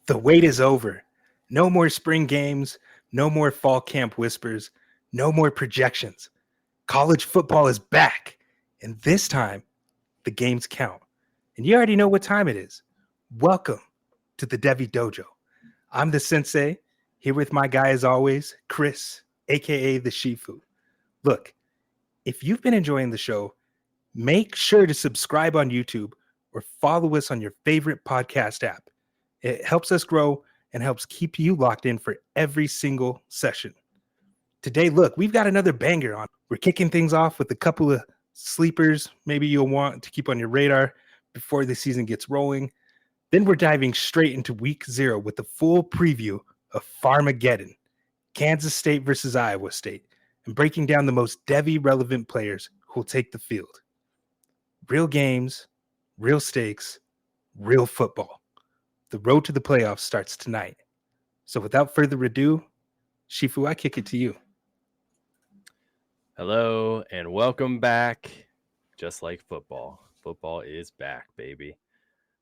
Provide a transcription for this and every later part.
The wait is over. No more spring games, no more fall camp whispers, no more projections. College football is back, and this time, the games count. And you already know what time it is. Welcome to the Devy Dojo. I'm the Sensei, here with my guy as always, Chris, aka the Shifu. Look, if you've been enjoying the show, make sure to subscribe on YouTube or follow us on your favorite podcast app. It helps us grow and helps keep you locked in for every single session. Today, look, we've got another banger on. We're kicking things off with a couple of sleepers maybe you'll want to keep on your radar before the season gets rolling. Then we're diving straight into week 0 with the full preview of Farmageddon, Kansas State versus Iowa State, and breaking down the most Devy-relevant players who will take the field. Real games, real stakes, real football. The road to the playoffs starts tonight. So without further ado, Shifu, I kick it to you. Hello and welcome back. Just like football. Football is back, baby.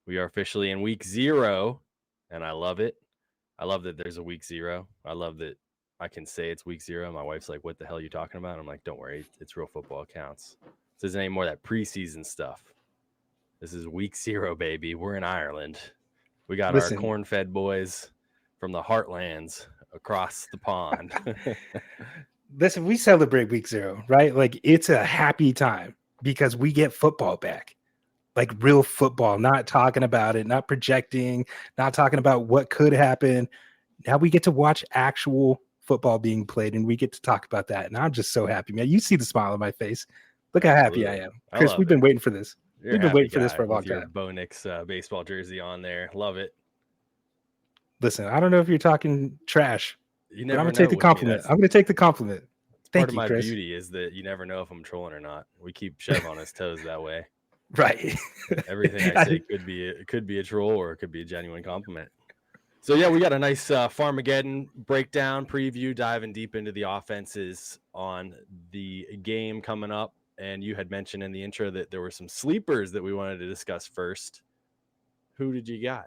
We are officially in week 0, and I love it. I love that there's a week 0. I love that I can say it's week 0. My wife's like, what the hell are you talking about? I'm like, don't worry. It's real football. It counts. This isn't any more of that preseason stuff. This is week 0, baby. We're in Ireland. We got our corn-fed boys from the heartlands across the pond. Listen, we celebrate week 0, right? Like, it's a happy time because we get football back. Like real football, not talking about it, not projecting, not talking about what could happen. Now we get to watch actual football being played, and we get to talk about that. And I'm just so happy, man. You see the smile on my face. Look how happy I am. Chris, we've been waiting for this. We've been waiting for this for a long time. Your Bo Nix baseball jersey on there. Love it. Listen, I don't know if you're talking trash, but I'm going to take the compliment. I'm going to take the compliment. Part of my beauty is that you never know if I'm trolling or not. We keep Chev on his toes that way. Right. Everything I say could be a troll or it could be a genuine compliment. So, yeah, we got a nice Farmageddon breakdown preview, diving deep into the offenses on the game coming up. And you had mentioned in the intro that there were some sleepers that we wanted to discuss first. Who did you got?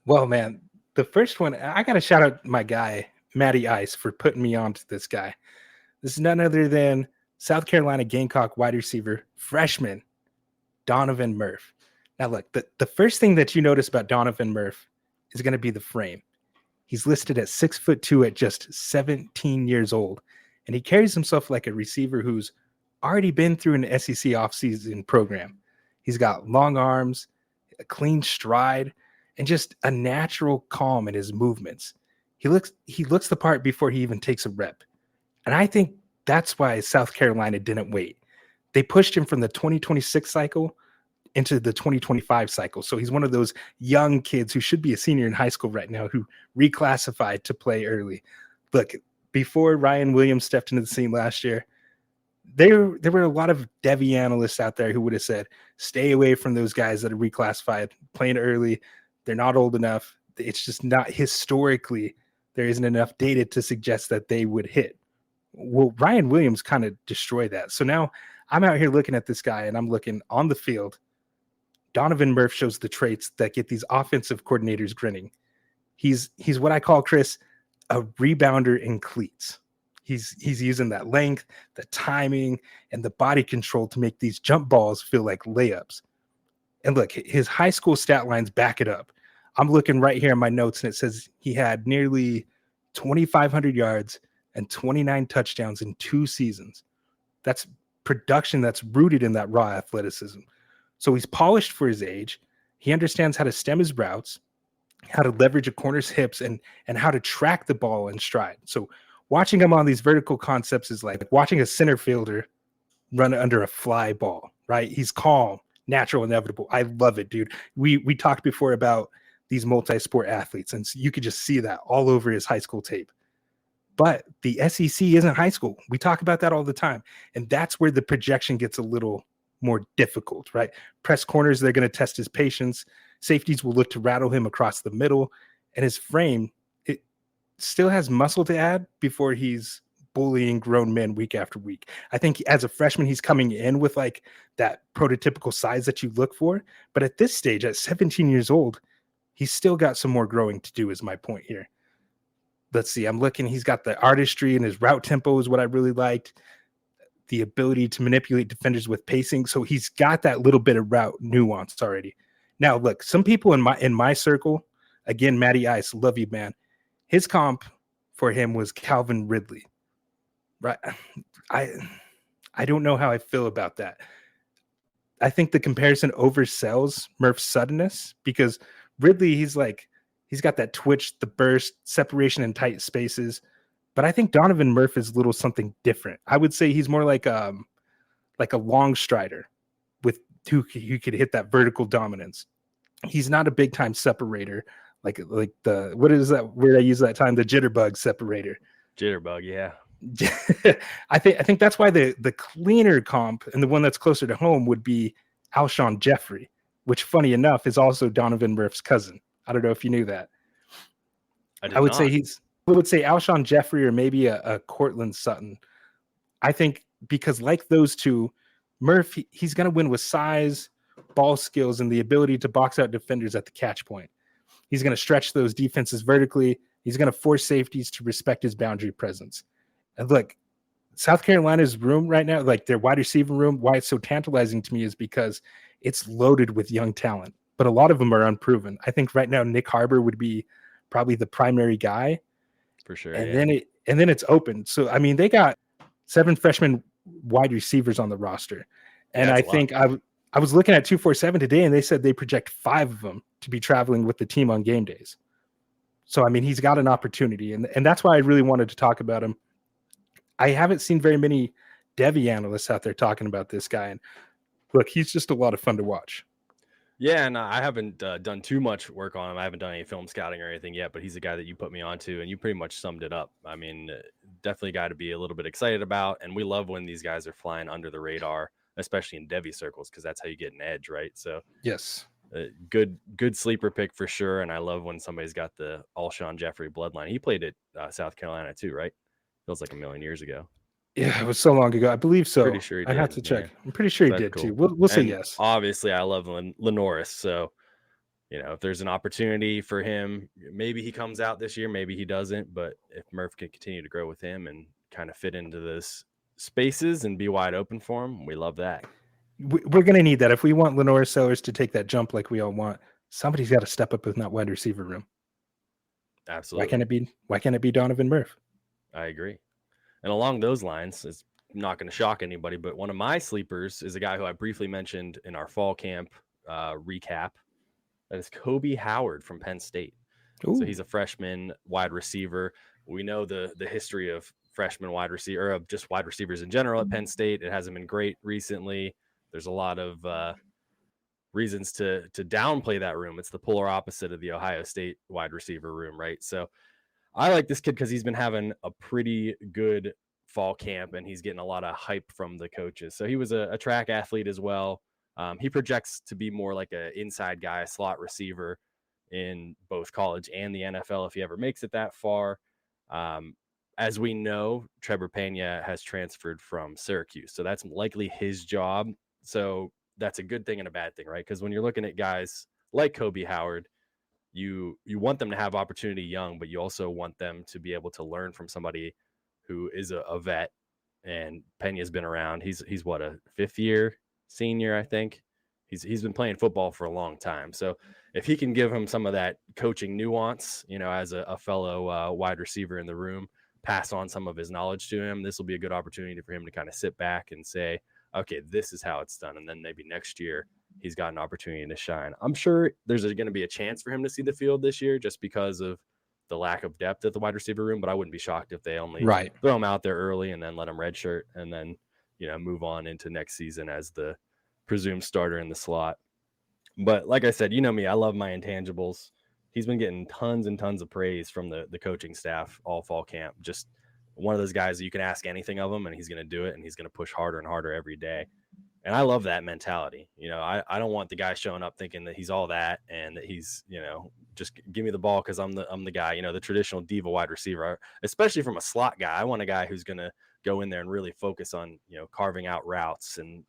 Well, man, the first one, I got to shout out my guy, Matty Ice, for putting me on to this guy. This is none other than South Carolina Gamecock wide receiver, freshman, Donovan Murph. Now, look, the first thing that you notice about Donovan Murph is going to be the frame. He's listed at 6'2" at just 17 years old, and he carries himself like a receiver who's already been through an SEC offseason program. He's got long arms, a clean stride, and just a natural calm in his movements. He looks the part before he even takes a rep. And I think that's why South Carolina didn't wait. They pushed him from the 2026 cycle into the 2025 cycle. So he's one of those young kids who should be a senior in high school right now who reclassified to play early. Look, before Ryan Williams stepped into the scene last year, there were a lot of Devy analysts out there who would have said, stay away from those guys that are reclassified, playing early. They're not old enough. It's just not historically, there isn't enough data to suggest that they would hit. Well, Ryan Williams kind of destroyed that. So now I'm out here looking at this guy and I'm looking on the field. Donovan Murph shows the traits that get these offensive coordinators grinning. He's what I call, Chris, a rebounder in cleats. He's using that length, the timing, and the body control to make these jump balls feel like layups. And look, his high school stat lines back it up. I'm looking right here in my notes, and it says he had nearly 2,500 yards and 29 touchdowns in 2 seasons. That's production that's rooted in that raw athleticism. So he's polished for his age. He understands how to stem his routes, how to leverage a corner's hips, and how to track the ball in stride. So watching him on these vertical concepts is like watching a center fielder run under a fly ball, right? He's calm, natural, inevitable. I love it, dude. We talked before about these multi-sport athletes, and so you could just see that all over his high school tape. But the SEC isn't high school. We talk about that all the time. And that's where the projection gets a little more difficult, right? Press corners, they're going to test his patience. Safeties will look to rattle him across the middle. And his frame, it still has muscle to add before he's bullying grown men week after week. I think as a freshman, he's coming in with like that prototypical size that you look for. But at this stage, at 17 years old, he's still got some more growing to do, is my point here. Let's see. I'm looking. He's got the artistry, and his route tempo is what I really liked. The ability to manipulate defenders with pacing. So he's got that little bit of route nuance already. Now, look, some people in my circle, again, Matty Ice, love you, man. His comp for him was Calvin Ridley. Right. I don't know how I feel about that. I think the comparison oversells Murph's suddenness, because Ridley, he's got that twitch, the burst, separation in tight spaces. But I think Donovan Murph is a little something different. I would say he's more like a long strider with who could hit that vertical dominance. He's not a big time separator like the, what is that word I use that time? The jitterbug separator. Jitterbug, yeah. I think that's why the cleaner comp and the one that's closer to home would be Alshon Jeffrey, which, funny enough, is also Donovan Murph's cousin. I don't know if you knew that. I would say Alshon Jeffrey, or maybe a Cortland Sutton. I think because, like those two, Murph, he's going to win with size, ball skills, and the ability to box out defenders at the catch point. He's going to stretch those defenses vertically. He's going to force safeties to respect his boundary presence. And look, South Carolina's room right now, like their wide receiver room, why it's so tantalizing to me is because it's loaded with young talent, but a lot of them are unproven. I think right now Nick Harbor would be probably the primary guy for sure. And then it's open. So I mean, they got 7 freshman wide receivers on the roster, and I think I was looking at 247 today, and they said they project 5 of them to be traveling with the team on game days. So I mean, he's got an opportunity, and that's why I really wanted to talk about him. I haven't seen very many Devy analysts out there talking about this guy, and look, he's just a lot of fun to watch. Yeah, and I haven't done too much work on him. I haven't done any film scouting or anything yet, but he's a guy that you put me onto, and you pretty much summed it up. I mean, definitely a guy to be a little bit excited about, and we love when these guys are flying under the radar, especially in Devy circles, because that's how you get an edge, right? So yes, good sleeper pick for sure, and I love when somebody's got the Alshon Jeffrey bloodline. He played at South Carolina too, right? Feels like a million years ago. Yeah, it was so long ago. I believe so. Pretty sure he did. I have to check. Yeah. I'm pretty sure he did too. We'll say yes. Obviously, I love Lenoris. So, if there's an opportunity for him, maybe he comes out this year, maybe he doesn't. But if Murph can continue to grow with him and kind of fit into those spaces and be wide open for him, we love that. We're going to need that. If we want Lenoris Sellers to take that jump like we all want, somebody's got to step up in that wide receiver room. Absolutely. Why can't it be Donovan Murph? I agree. And along those lines, it's not going to shock anybody, but one of my sleepers is a guy who I briefly mentioned in our fall camp recap. That is Koby Howard from Penn State. Ooh. So he's a freshman wide receiver. We know the history of freshman wide receiver, or of just wide receivers in general at Penn State. It hasn't been great recently. There's a lot of reasons to downplay that room. It's the polar opposite of the Ohio State wide receiver room, right? So I like this kid because he's been having a pretty good fall camp, and he's getting a lot of hype from the coaches. So he was a track athlete as well. He projects to be more like an inside guy, a slot receiver in both college and the NFL if he ever makes it that far. As we know, Trevor Pena has transferred from Syracuse, so that's likely his job. So that's a good thing and a bad thing, right? Because when you're looking at guys like Koby Howard, you want them to have opportunity young, but you also want them to be able to learn from somebody who is a vet. And Pena's been around. He's what, a 5th year senior, I think. He's been playing football for a long time. So if he can give him some of that coaching nuance, as a fellow wide receiver in the room, pass on some of his knowledge to him, this will be a good opportunity for him to kind of sit back and say, okay, this is how it's done. And then maybe next year he's got an opportunity to shine. I'm sure there's going to be a chance for him to see the field this year just because of the lack of depth at the wide receiver room, but I wouldn't be shocked if they only throw him out there early and then let him redshirt and then, move on into next season as the presumed starter in the slot. But like I said, me, I love my intangibles. He's been getting tons and tons of praise from the coaching staff all fall camp. Just one of those guys that you can ask anything of him and he's going to do it, and he's going to push harder and harder every day. And I love that mentality. I don't want the guy showing up thinking that he's all that and that he's, just give me the ball because I'm the guy, the traditional diva wide receiver, especially from a slot guy. I want a guy who's going to go in there and really focus on, carving out routes and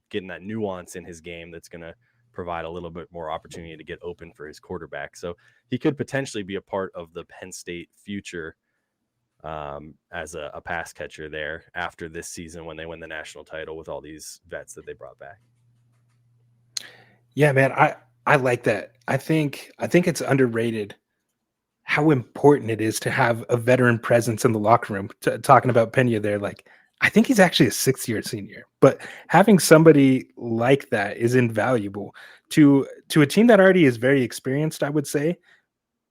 getting that nuance in his game that's going to provide a little bit more opportunity to get open for his quarterback. So he could potentially be a part of the Penn State future as a pass catcher there after this season when they win the national title with all these vets that they brought back. Yeah, man, I like that. I think it's underrated how important it is to have a veteran presence in the locker room. Talking about Pena there, like I think he's actually a 6th-year senior, but having somebody like that is invaluable to a team that already is very experienced, I would say,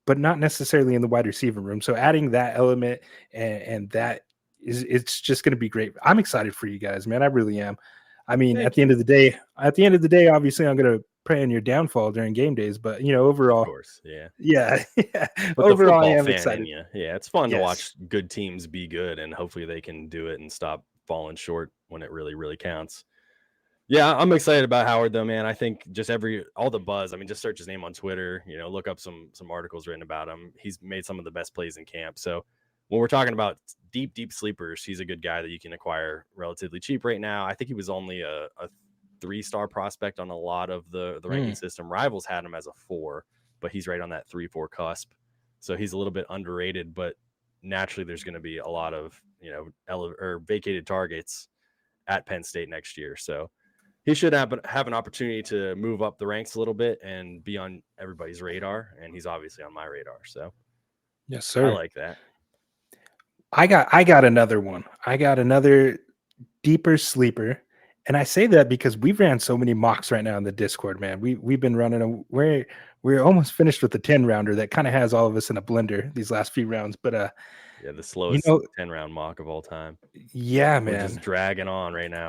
but not necessarily in the wide receiver room. So adding that element and that it's just going to be great. I'm excited for you guys, man. I really am. I mean, at the end of the day, obviously I'm going to pray on your downfall during game days, but overall, Of course, yeah. But overall, I the am fan excited. in you, yeah, it's fun to Yes. watch good teams be good, and hopefully they can do it and stop falling short when it really, really counts. Yeah, I'm excited about Howard though, man. I think just all the buzz. I mean, just search his name on Twitter. Look up some articles written about him. He's made some of the best plays in camp. So when we're talking about deep sleepers, he's a good guy that you can acquire relatively cheap right now. I think he was only a 3-star prospect on a lot of the ranking system. Rivals had him as a 4, but he's right on that 3-4 cusp. So he's a little bit underrated, but naturally there's going to be a lot of vacated targets at Penn State next year. So he should have an opportunity to move up the ranks a little bit and be on everybody's radar. And he's obviously on my radar. So yes, sir. I like that. I got another one. I got another deeper sleeper. And I say that because we've ran so many mocks right now in the Discord, man. We've been running we're almost finished with the 10-rounder that kind of has all of us in a blender these last few rounds. But yeah, the slowest 10-round mock of all time. Yeah, man. We're just dragging on right now.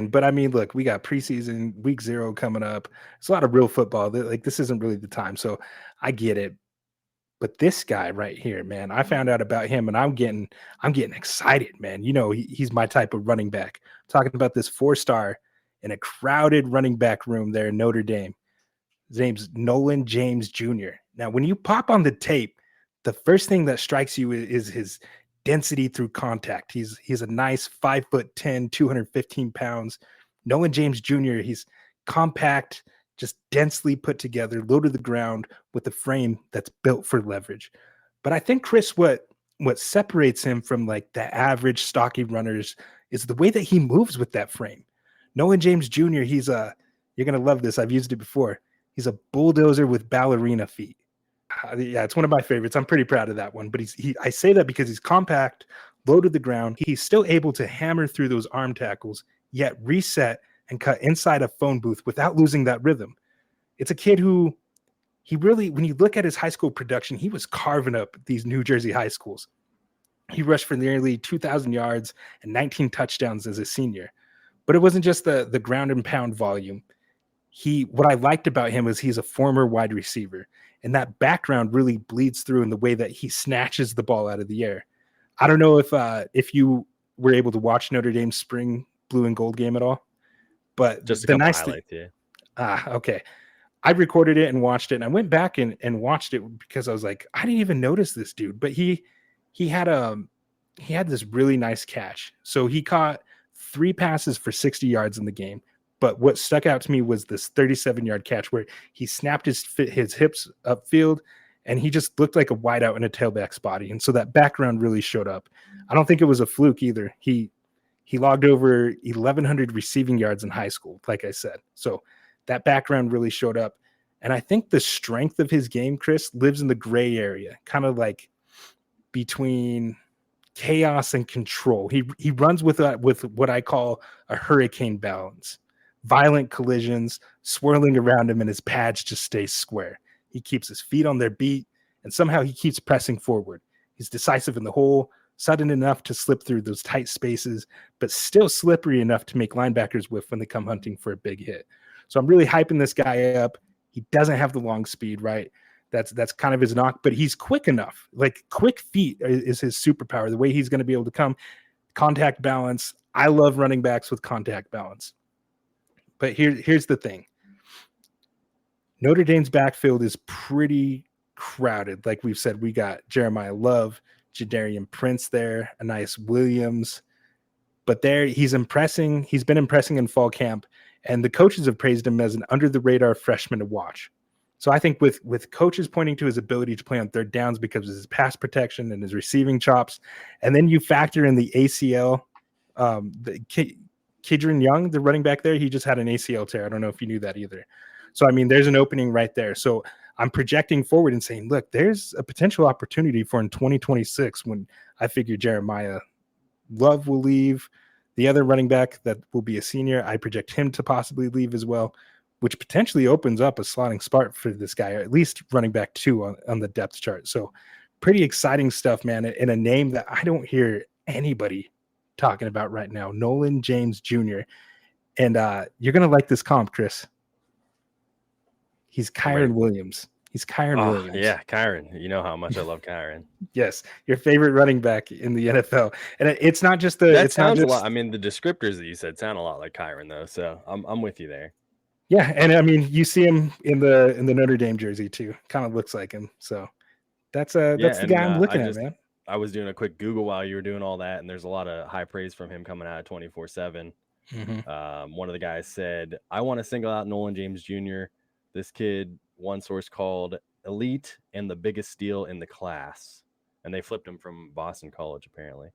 But I mean, look, we got preseason week 0 coming up. It's a lot of real football. Like this isn't really the time. So I get it. But this guy right here, man, I found out about him and I'm getting excited, man. He's my type of running back. I'm talking about this 4-star in a crowded running back room there in Notre Dame. His name's Nolan James Jr. Now, when you pop on the tape, the first thing that strikes you is his density through contact. He's a nice 5'10", 215 pounds. Nolan James Jr., he's compact, just densely put together, low to the ground with a frame that's built for leverage. But I think, Chris, what separates him from like the average stocky runners is the way that he moves with that frame. Nolan James Jr., you're going to love this. I've used it before. He's a bulldozer with ballerina feet. Yeah, it's one of my favorites. I'm pretty proud of that one. But I say that because he's compact, low to the ground. He's still able to hammer through those arm tackles, yet reset and cut inside a phone booth without losing that rhythm. It's a kid who when you look at his high school production, he was carving up these New Jersey high schools. He rushed for nearly 2,000 yards and 19 touchdowns as a senior. But it wasn't just the ground and pound volume. What I liked about him is he's a former wide receiver, and that background really bleeds through in the way that he snatches the ball out of the air. I don't know if you were able to watch Notre Dame's spring blue and gold game at all, but just a couple highlights, yeah. Okay. I recorded it and watched it, and I went back and watched it because I was like, I didn't even notice this dude, but he had this really nice catch. So he caught 3 passes for 60 yards in the game. But what stuck out to me was this 37-yard catch where he snapped his hips upfield, and he just looked like a wideout in a tailback's body. And so that background really showed up. I don't think it was a fluke either. He logged over 1,100 receiving yards in high school, like I said. So that background really showed up. And I think the strength of his game, Chris, lives in the gray area, kind of like between chaos and control. He runs with what I call a hurricane balance. Violent collisions swirling around him, and his pads just stay square. He keeps his feet on their beat, and somehow he keeps pressing forward. He's decisive in the hole, sudden enough to slip through those tight spaces, but still slippery enough to make linebackers whiff when they come hunting for a big hit. So I'm really hyping this guy up. He doesn't have the long speed, right? That's kind of his knock, but he's quick enough. Like quick feet is his superpower, the way he's going to be able to come. Contact balance. I love running backs with contact balance. But here's the thing. Notre Dame's backfield is pretty crowded. Like we've said, we got Jeremiah Love, Jadarian Prince there, Anais Williams. But there, he's impressing. He's been impressing in fall camp, and the coaches have praised him as an under the radar freshman to watch. So I think with coaches pointing to his ability to play on third downs because of his pass protection and his receiving chops, and then you factor in the ACL, Kidron Young, the running back there, he just had an ACL tear. I don't know if you knew that either. So I mean, there's an opening right there. So I'm projecting forward and saying, look, there's a potential opportunity for in 2026 when I figure Jeremiah Love will leave. The other running back that will be a senior, I project him to possibly leave as well, which potentially opens up a slotting spot for this guy, or at least running back 2 on the depth chart. So pretty exciting stuff, man. And a name that I don't hear anybody talking about right now, Nolan James Jr. And you're going to like this comp, Chris. He's Kyron Williams. He's Kyron Williams. Yeah, Kyron. You know how much I love Kyron. Yes, your favorite running back in the NFL. And it's not just the. That sounds a lot. I mean, the descriptors that you said sound a lot like Kyron, though. So I'm with you there. Yeah, and I mean, you see him in the Notre Dame jersey too. Kind of looks like him. So that's the guy I'm looking at, man. I was doing a quick Google while you were doing all that, and there's a lot of high praise from him coming out of 24/7. One of the guys said, "I want to single out Nolan James Jr. This kid." One source called elite and the biggest steal in the class, and they flipped him from Boston College apparently.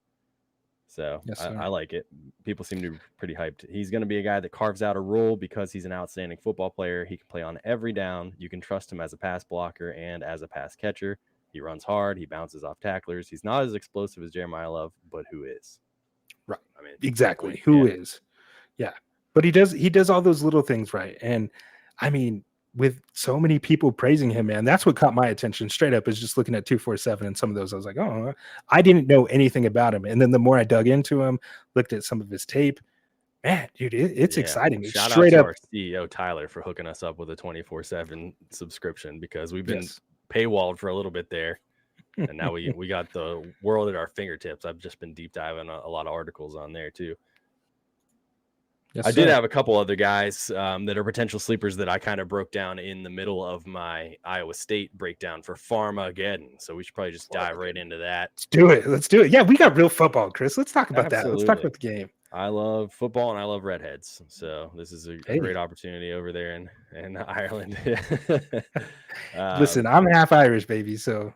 So yes, I like it. People seem to be pretty hyped. He's going to be a guy that carves out a role because he's an outstanding football player. He can play on every down. You can trust him as a pass blocker and as a pass catcher. He runs hard. He bounces off tacklers. He's not as explosive as Jeremiah Love, but who is? Right. I mean, exactly. Who is? Yeah. But he does all those little things right. And I mean, with so many people praising him, man, that's what caught my attention straight up, is just looking at 247 and some of those. I was like, oh, I didn't know anything about him. And then the more I dug into him, looked at some of his tape, man, dude, it's exciting. Shout straight out to our CEO, Tyler, for hooking us up with a 24/7 subscription, because we've been paywalled for a little bit there. And now we got the world at our fingertips. I've just been deep diving a lot of articles on there too. Yes, I did have a couple other guys that are potential sleepers that I kind of broke down in the middle of my Iowa State breakdown for Farmageddon. So we should probably just dive right into that. Let's do it. Yeah, we got real football, Chris. Let's talk about that. Let's talk about the game. I love football and I love redheads. So this is a great opportunity over there in Ireland. Listen, I'm half Irish, baby. So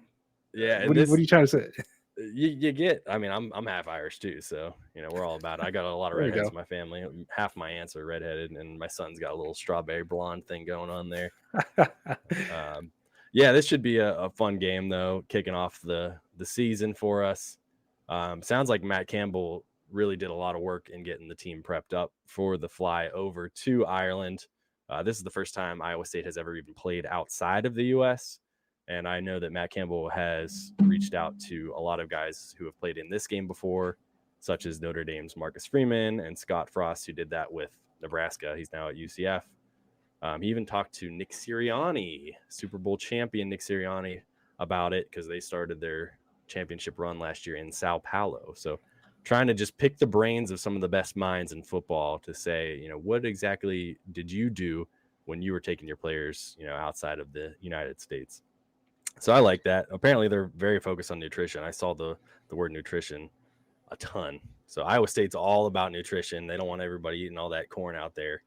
yeah. What are you trying to say? You get, I mean, I'm half Irish too, so we're all about it. I got a lot of redheads in my family. Half my aunts are redheaded, and my son's got a little strawberry blonde thing going on there. This should be a fun game though, kicking off the season for us. Sounds like Matt Campbell really did a lot of work in getting the team prepped up for the fly over to Ireland. This is the first time Iowa State has ever even played outside of the U.S., and I know that Matt Campbell has reached out to a lot of guys who have played in this game before, such as Notre Dame's Marcus Freeman and Scott Frost, who did that with Nebraska. He's now at UCF. He even talked to Nick Sirianni, Super Bowl champion Nick Sirianni, about it, because they started their championship run last year in Sao Paulo. So trying to just pick the brains of some of the best minds in football to say, what exactly did you do when you were taking your players, outside of the United States? So I like that. Apparently they're very focused on nutrition. I saw the word nutrition a ton. So Iowa State's all about nutrition. They don't want everybody eating all that corn out there.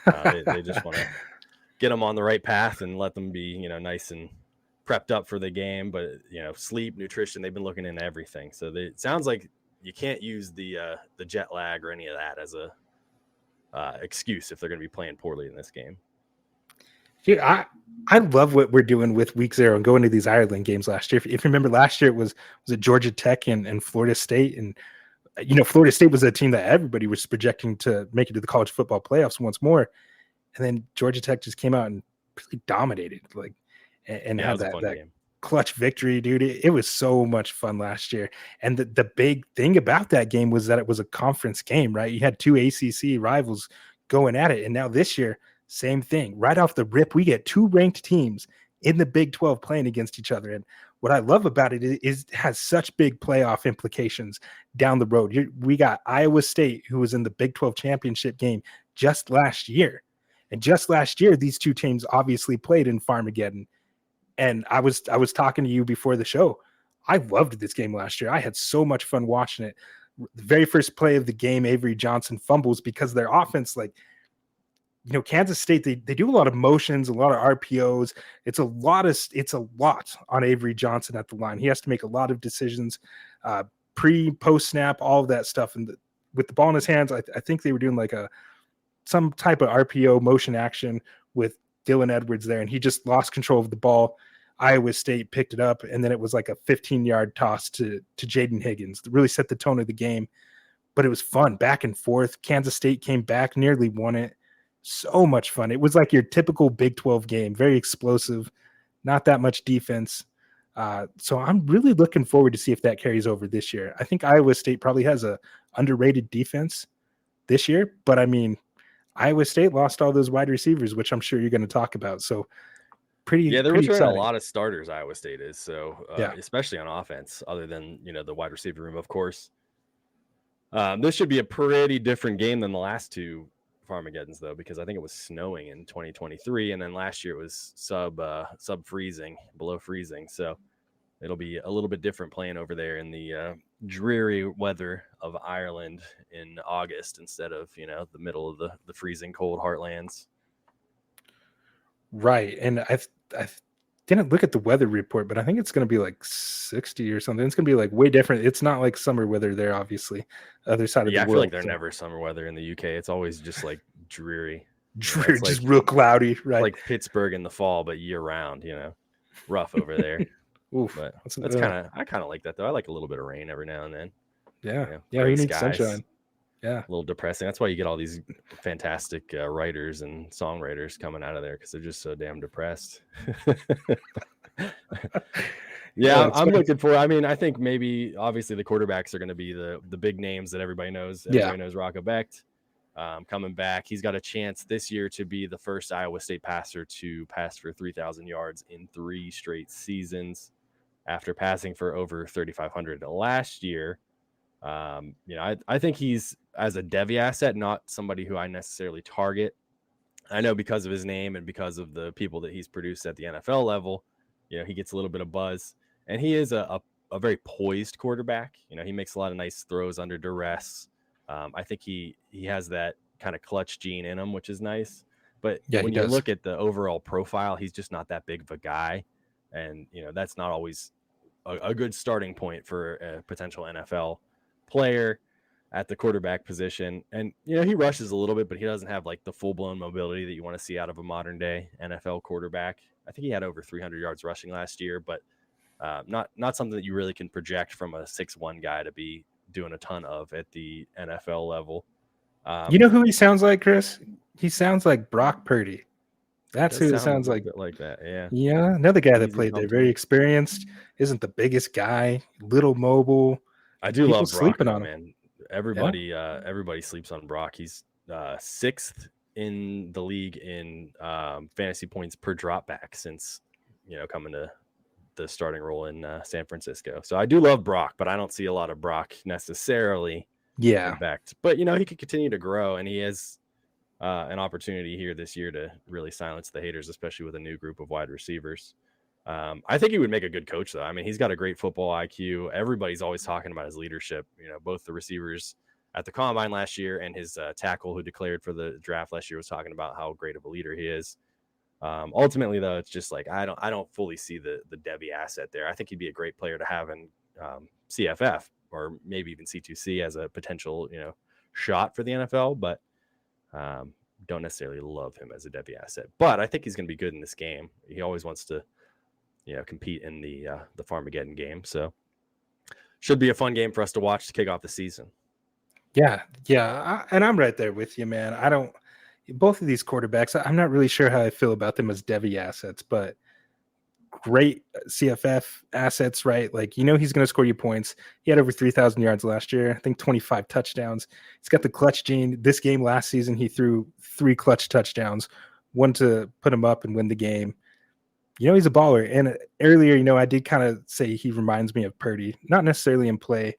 They just want to get them on the right path and let them be, nice and prepped up for the game. But, sleep, nutrition, they've been looking into everything. So it sounds like you can't use the jet lag or any of that as a excuse if they're going to be playing poorly in this game. Dude, I love what we're doing with week 0 and going to these Ireland games last year. If you remember last year, it was it Georgia Tech and Florida State. And, Florida State was a team that everybody was projecting to make it to the college football playoffs once more. And then Georgia Tech just came out and really dominated, and had that clutch victory, dude. It was so much fun last year. And the big thing about that game was that it was a conference game, right? You had 2 ACC rivals going at it. And now this year, same thing. Right off the rip, we get 2 ranked teams in the Big 12 playing against each other. And what I love about it is it has such big playoff implications down the road. We got Iowa State, who was in the Big 12 championship game just last year. And just last year, these 2 teams obviously played in Farmageddon. And I was talking to you before the show. I loved this game last year. I had so much fun watching it. The very first play of the game, Avery Johnson fumbles because their offense, like, Kansas State, they do a lot of motions, a lot of RPOs. It's a lot on Avery Johnson at the line. He has to make a lot of decisions, post snap, all of that stuff. And with the ball in his hands, I think they were doing like some type of RPO motion action with Dylan Edwards there, and he just lost control of the ball. Iowa State picked it up, and then it was like a 15-yard toss to Jaden Higgins to really set the tone of the game. But it was fun, back and forth. Kansas State came back, nearly won it. So much fun. It was like your typical Big 12 game, very explosive, not that much defense. So I'm really looking forward to see if that carries over this year. I think Iowa State probably has a underrated defense this year, but I mean, Iowa State lost all those wide receivers, which I'm sure you're going to talk about. So they're returning exciting. A lot of starters. Iowa State is especially on offense, other than the wide receiver room, of course. This should be a pretty different game than the last two Farmageddons, though, because I think it was snowing in 2023, and then last year it was sub freezing, below freezing. So it'll be a little bit different playing over there in the dreary weather of Ireland in August instead of the middle of the freezing cold heartlands. Right, and I didn't look at the weather report, but I think it's going to be like 60 or something. It's going to be like way different. It's not like summer weather there, obviously. Other side of the world. I feel like they're never summer weather in the UK. It's always just like dreary. Dreary, just real cloudy, right? Like Pittsburgh in the fall, but year round, rough over there. Oof, but I kind of like that, though. I like a little bit of rain every now and then. Yeah, you need sunshine. Yeah, a little depressing. That's why you get all these fantastic writers and songwriters coming out of there, because they're just so damn depressed. I'm looking for. I mean, I think maybe obviously the quarterbacks are going to be the big names that everybody knows. Everybody knows Rocco Becht coming back. He's got a chance this year to be the first Iowa State passer to pass for 3,000 yards in 3 straight seasons, after passing for over 3,500 last year. I think he's, as a Devy asset, not somebody who I necessarily target. I know because of his name and because of the people that he's produced at the NFL level, he gets a little bit of buzz, and he is a very poised quarterback. He makes a lot of nice throws under duress. I think he has that kind of clutch gene in him, which is nice. But when you look at the overall profile, he's just not that big of a guy. And, that's not always a good starting point for a potential NFL player at the quarterback position. And he rushes a little bit, but he doesn't have like the full-blown mobility that you want to see out of a modern day NFL quarterback. I think he had over 300 yards rushing last year, but not something that you really can project from a 6'1" guy to be doing a ton of at the NFL level. You know who he sounds like, Chris? He sounds like Brock Purdy. That's who it sounds like. Like that, yeah. Yeah, another guy that played there, very experienced, isn't the biggest guy, little mobile. I do love Brock, sleeping on him, man. Everybody sleeps on Brock. He's 6th in the league in fantasy points per drop back since coming to the starting role in San Francisco. So I do love Brock, but I don't see a lot of Brock necessarily. Becht. But he could continue to grow, and he has an opportunity here this year to really silence the haters, especially with a new group of wide receivers. I think he would make a good coach, though. I mean, he's got a great football IQ. Everybody's always talking about his leadership. Both the receivers at the combine last year and his tackle who declared for the draft last year was talking about how great of a leader he is. Ultimately, though, it's just like I don't fully see the Devy asset there. I think he'd be a great player to have in CFF or maybe even C2C as a potential shot for the NFL, but don't necessarily love him as a Devy asset. But I think he's going to be good in this game. He always wants to compete in the Farmageddon game. So should be a fun game for us to watch to kick off the season. Yeah. And I'm right there with you, man. Both of these quarterbacks, I'm not really sure how I feel about them as Devy assets, but great CFF assets, right? Like, he's going to score you points. He had over 3,000 yards last year. I think 25 touchdowns. He's got the clutch gene. This game last season, he threw 3 clutch touchdowns, one to put him up and win the game. He's a baller. And earlier, I did kind of say he reminds me of Purdy, not necessarily in play,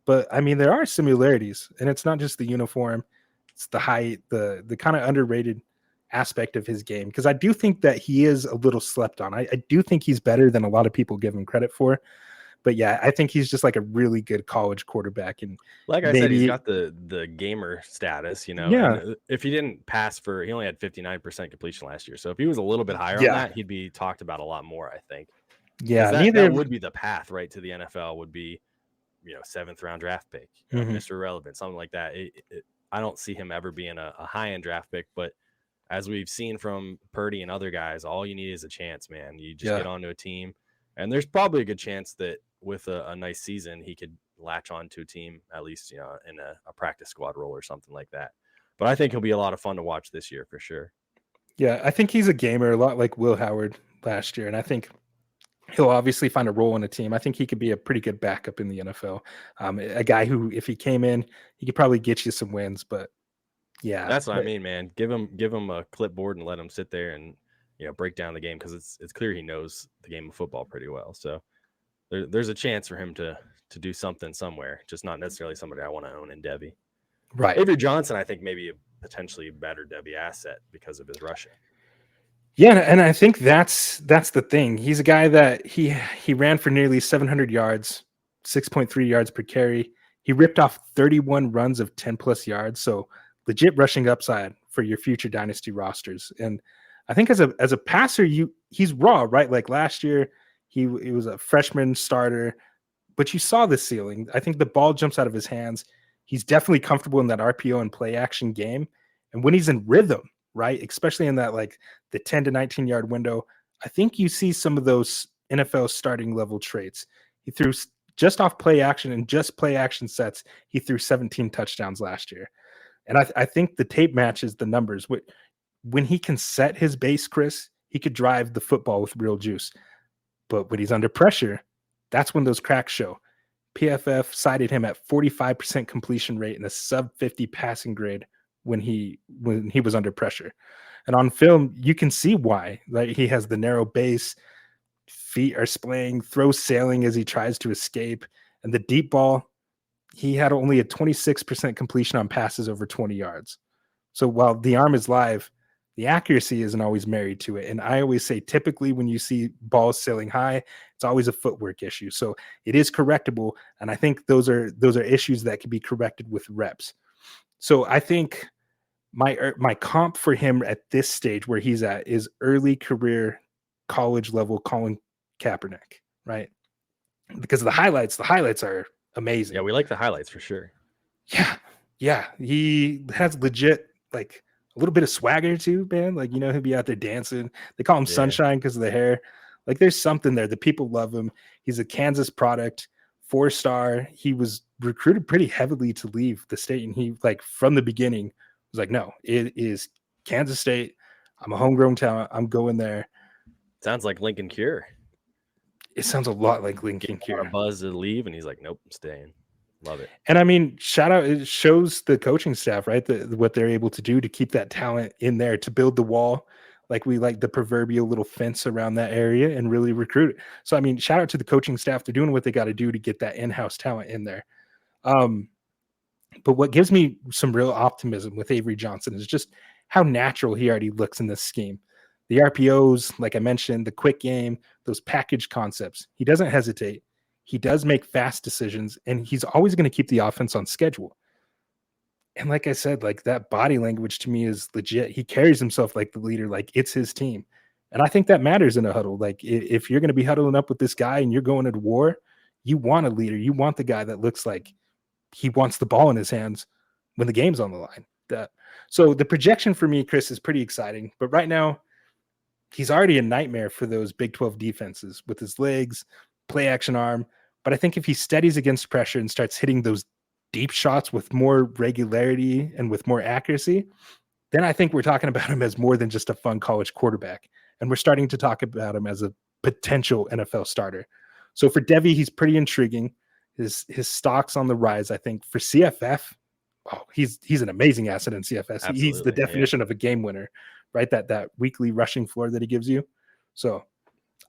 but I mean, there are similarities, and it's not just the uniform. It's the height, the kind of underrated aspect of his game. Because I do think that he is a little slept on. I do think he's better than a lot of people give him credit for. But yeah, I think he's just like a really good college quarterback. And like I said, he's got the gamer status, yeah, and if he didn't pass he only had 59% completion last year. So if he was a little bit higher on yeah, that, he'd be talked about a lot more, I think. yeah. Because that would be the path right to the NFL, would be, 7th round draft pick, Mr. Relevant, something like that. I don't see him ever being a high end draft pick, but as we've seen from Purdy and other guys, all you need is a chance, man. You just get onto a team, and there's probably a good chance that with a nice season, he could latch on to a team, at least, in a practice squad role or something like that. But I think he'll be a lot of fun to watch this year for sure. Yeah, I think he's a gamer, a lot like Will Howard last year, and I think he'll obviously find a role in a team. I think he could be a pretty good backup in the NFL. A guy who, if he came in, he could probably get you some wins. But yeah, that's what I mean, man. Give him a clipboard and let him sit there and break down the game, because it's clear he knows the game of football pretty well. So there's a chance for him to do something somewhere, just not necessarily somebody I want to own in Devy. Right. Avery Johnson, I think, maybe a potentially better Devy asset because of his rushing. Yeah, and I think that's the thing. He's a guy that he ran for nearly 700 yards, 6.3 yards per carry. He ripped off 31 runs of 10 plus yards. So legit rushing upside for your future dynasty rosters. And I think as a passer, he's raw, right? Like last year, he was a freshman starter, but you saw the ceiling. I think the ball jumps out of his hands. He's definitely comfortable in that RPO and play action game. And when he's in rhythm, right, especially in that like the 10 to 19 yard window, I think you see some of those NFL starting level traits. He threw just off play action and just play action sets. He threw 17 touchdowns last year. And I think the tape matches the numbers. When he can set his base, Chris, he could drive the football with real juice. But when he's under pressure, that's when those cracks show. PFF cited him at 45% completion rate and a sub 50 passing grade when he was under pressure. And on film, you can see why. Like he has the narrow base, feet are splaying, throws sailing as he tries to escape. And the deep ball, he had only a 26% completion on passes over 20 yards. So while the arm is live, the accuracy isn't always married to it. And I always say, typically when you see balls sailing high, it's always a footwork issue. So it is correctable. And I think those are issues that can be corrected with reps. So I think my comp for him at this stage where he's at is early career college level Colin Kaepernick, right? Because the highlights are amazing. Yeah, we like the highlights for sure. Yeah. He has legit like a little bit of swagger too, man. Like, he'll be out there dancing. They call him Sunshine because of the hair. Like there's something there. The people love him. He's a Kansas product, 4-star. He was recruited pretty heavily to leave the state. And he like from the beginning was like, no, it is Kansas State. I'm a homegrown talent. I'm going there. Sounds like Lincoln Cure. It sounds a lot like Lincoln Cure. Buzz to leave, and he's like, nope, I'm staying. Love it. And I mean, shout out, it shows the coaching staff, right? What they're able to do to keep that talent in there, to build the wall, like we like the proverbial little fence around that area and really recruit it. So, I mean, shout out to the coaching staff. They're doing what they got to do to get that in-house talent in there. But what gives me some real optimism with Avery Johnson is just how natural he already looks in this scheme. The RPOs, like I mentioned, the quick game, those package concepts. He doesn't hesitate. He does make fast decisions, and he's always going to keep the offense on schedule. And like I said, like that body language to me is legit. He carries himself like the leader, like it's his team. And I think that matters in a huddle. Like if you're going to be huddling up with this guy and you're going to war, you want a leader. You want the guy that looks like he wants the ball in his hands when the game's on the line. So the projection for me, Chris, is pretty exciting. But right now, he's already a nightmare for those Big 12 defenses with his legs, play action arm. But I think if he steadies against pressure and starts hitting those deep shots with more regularity and with more accuracy, then I think we're talking about him as more than just a fun college quarterback. And we're starting to talk about him as a potential NFL starter. So for Devy, he's pretty intriguing. His stock's on the rise, I think. For CFF, he's an amazing asset in CFS. Absolutely, he's the definition of a game winner, right? That weekly rushing floor that he gives you. So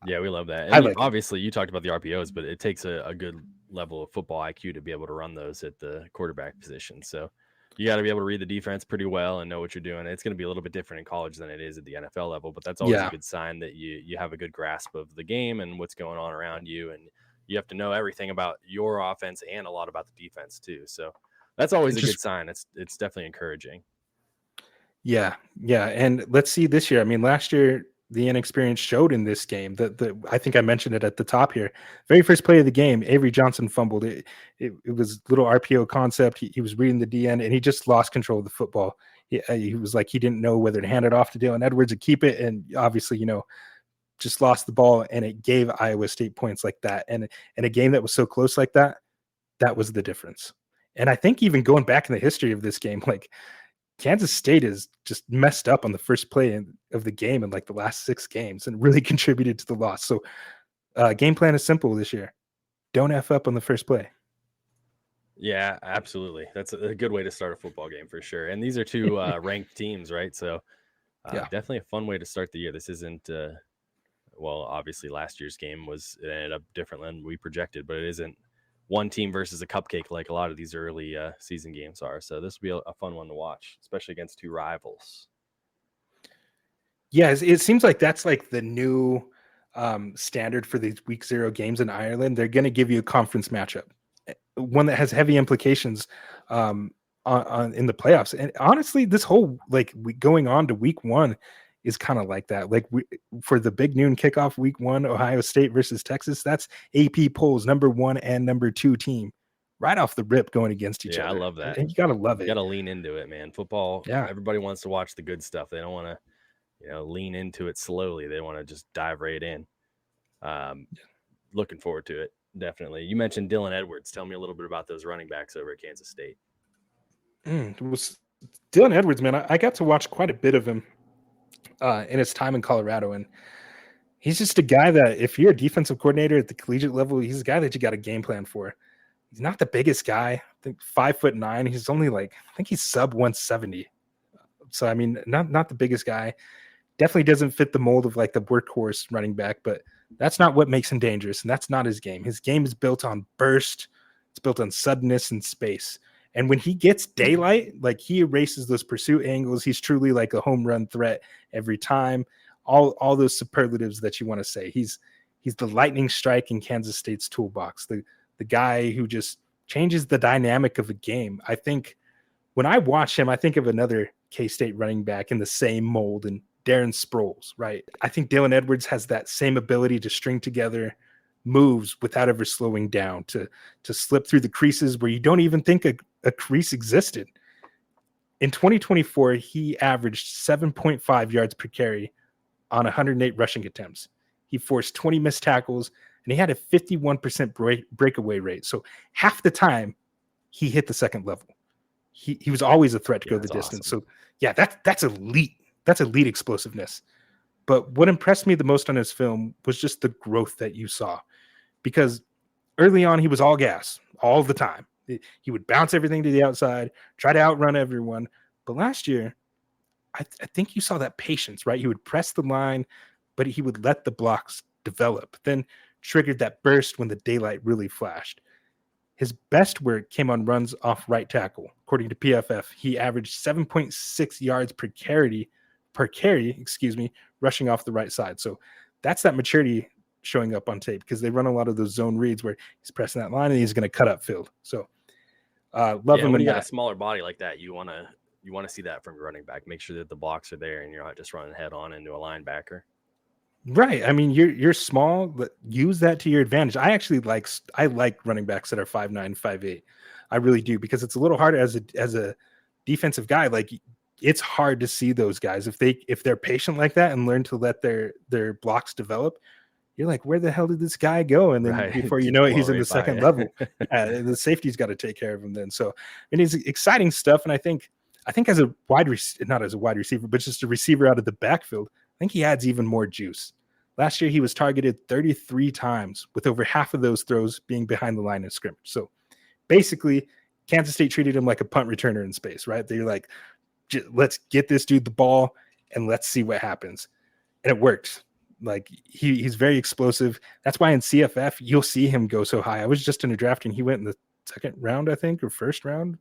yeah, we love that. And obviously, you talked about the RPOs, but it takes a good level of football IQ to be able to run those at the quarterback position. So you got to be able to read the defense pretty well and know what you're doing. It's going to be a little bit different in college than it is at the NFL level, but that's always a good sign that you have a good grasp of the game and what's going on around you, and you have to know everything about your offense and a lot about the defense too. So that's always a good sign. It's definitely encouraging. Yeah. And let's see this year. I mean, last year the inexperience showed in this game. I think I mentioned it at the top here. Very first play of the game, Avery Johnson fumbled. It was little RPO concept. He was reading the DN and he just lost control of the football. He was like he didn't know whether to hand it off to Dylan Edwards or keep it, and obviously, just lost the ball, and it gave Iowa State points like that. And in a game that was so close like that, that was the difference. And I think even going back in the history of this game, like Kansas State is just messed up on the first play of the game in like the last 6 games and really contributed to the loss. So game plan is simple this year. Don't F up on the first play. Yeah, absolutely. That's a good way to start a football game for sure. And these are 2 ranked teams, right? So definitely a fun way to start the year. This isn't, well, obviously last year's game it ended up different than we projected, but it isn't one team versus a cupcake like a lot of these early season games are. So this will be a fun one to watch, especially against 2 rivals. Yeah, it seems like that's like the new standard for these week 0 games in Ireland. They're going to give you a conference matchup, one that has heavy implications on in the playoffs. And honestly, this whole going on to week 1 is kind of like that. Like for the big noon kickoff week 1, Ohio State versus Texas, that's AP polls number 1 and number 2 team right off the rip going against each other. I love that. And you got to love it. You got to lean into it, man. Football, everybody wants to watch the good stuff. They don't want to, lean into it slowly. They want to just dive right in. Looking forward to it. Definitely. You mentioned Dylan Edwards. Tell me a little bit about those running backs over at Kansas State. Dylan Edwards, man, I got to watch quite a bit of him in his time in Colorado, and he's just a guy that if you're a defensive coordinator at the collegiate level, he's a guy that you got a game plan for. He's not the biggest guy. I think 5'9". He's only I think he's sub 170. So I mean, not the biggest guy. Definitely doesn't fit the mold of like the workhorse running back, but that's not what makes him dangerous, and that's not his game. His game is built on burst. It's built on suddenness and space. And when he gets daylight, like he erases those pursuit angles. He's truly like a home run threat every time. All those superlatives that you want to say. He's the lightning strike in Kansas State's toolbox. The guy who just changes the dynamic of a game. I think when I watch him, I think of another K-State running back in the same mold, and Darren Sproles, right? I think Dylan Edwards has that same ability to string together moves without ever slowing down, to slip through the creases where you don't even think a crease existed. In 2024, he averaged 7.5 yards per carry on 108 rushing attempts. He forced 20 missed tackles, and he had a 51% breakaway rate. So half the time he hit the second level. He was always a threat to go the distance. Awesome. So yeah, that's elite. That's elite explosiveness. But what impressed me the most on his film was just the growth that you saw, because early on he was all gas all the time. He would bounce everything to the outside, try to outrun everyone. But last year, I think you saw that patience, right? He would press the line, but he would let the blocks develop, then triggered that burst when the daylight really flashed. His best work came on runs off right tackle. According to PFF, he averaged 7.6 yards per carry, rushing off the right side. So that's that maturity showing up on tape, because they run a lot of those zone reads where he's pressing that line and he's going to cut up field. So love him. When you got a smaller body like that, you want to see that from your running back. Make sure that the blocks are there and you're not just running head on into a linebacker. Right. I mean, you're small, but use that to your advantage. I like running backs that are 5'9", 5'8". I really do, because it's a little harder as a defensive guy. Like, it's hard to see those guys if they're patient like that and learn to let their blocks develop. You're like, where the hell did this guy go? And then before you know it, he's in the second level. The safety's got to take care of him then. So, and it's exciting stuff. And I think as a not as a wide receiver, but just a receiver out of the backfield, I think he adds even more juice. Last year, he was targeted 33 times, with over half of those throws being behind the line of scrimmage. So basically, Kansas State treated him like a punt returner in space, right? They're like, let's get this dude the ball and let's see what happens. And it worked. Like, he's very explosive. That's why in CFF, you'll see him go so high. I was just in a draft and he went in the second round, I think, or first round,